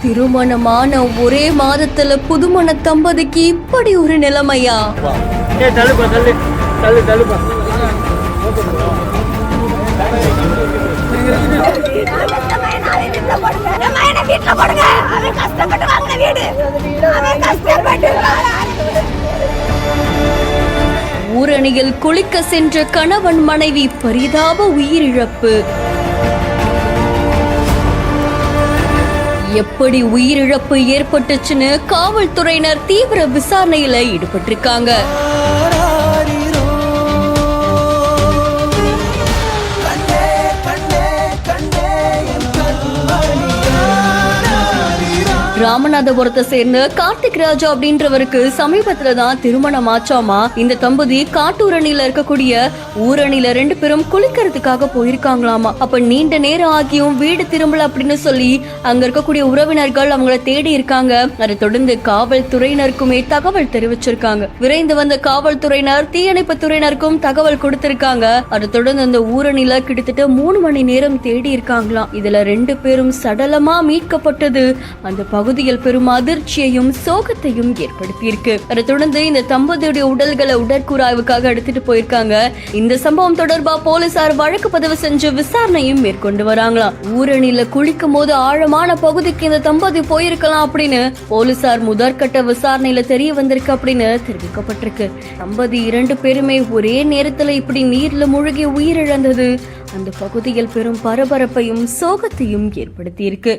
திருமணமான ஒரே மாதத்துல புதுமண தம்பதிக்கு இப்படி ஒரு நிலைமையா? ஊரணியில் குளிக்க சென்ற கணவன் மனைவி பரிதாப உயிரிழப்பு. எப்படி உயிரிழப்பு ஏற்பட்டுச்சுன்னு காவல்துறையினர் தீவிர விசாரணையில ஈடுபட்டிருக்காங்க. ராமநாதபுரத்தை சேர்ந்த கார்த்திக் ராஜா அப்படின்றவருக்கு சமீபத்துல தான் திருமணம் ஆச்சாமா. இந்த தம்பதி காட்டூரணியில இருக்கக்கூடிய ஊரணியில 2 பேரும் குளிக்கிறதுக்காக போயிருக்காங்களாமா. அப்ப நீண்ட நேரம் ஆகியும் வீடு திரும்பல அப்படின்னு சொல்லி அங்க இருக்கக்கூடிய உறவினர்கள் அவங்கள தேடி இருக்காங்க. அதை தொடர்ந்து காவல்துறையினருக்குமே தகவல் தெரிவிச்சிருக்காங்க. விரைந்து வந்த காவல்துறையினர் தீயணைப்பு துறையினருக்கும் தகவல் கொடுத்திருக்காங்க. அதை தொடர்ந்து அந்த ஊரணியில கிட்டத்தட்ட 3 மணி நேரம் தேடி இருக்காங்களாம். இதுல 2 பேரும் சடலமா மீட்கப்பட்டது அந்த பகுதியில் பெரும் அதிர்ச்சியையும் சோகத்தையும் ஏற்படுத்தியிருக்கு. அதை தொடர்ந்து இந்த தம்பதியுடைய உடல்களை உடற்கூறாய்வுக்காக எடுத்துட்டு போயிருக்காங்க. இந்த சம்பவம் தொடர்பா போலீசார் வழக்கு பதிவு செஞ்சு விசாரணையும் மேற்கொண்டு வராங்களாம். ஊரணியில குளிக்கும் போது ஆழமான பகுதிக்கு இந்த தம்பதி போயிருக்கலாம் அப்படின்னு போலீசார் முதற்கட்ட விசாரணையில தெரிய வந்திருக்கு அப்படின்னு தெரிவிக்கப்பட்டிருக்கு. தம்பதி 2 பேருமே ஒரே நேரத்துல இப்படி நீர்ல மூழ்கி உயிரிழந்தது அந்த பகுதியில் பெரும் பரபரப்பையும் சோகத்தையும் ஏற்படுத்தியிருக்கு.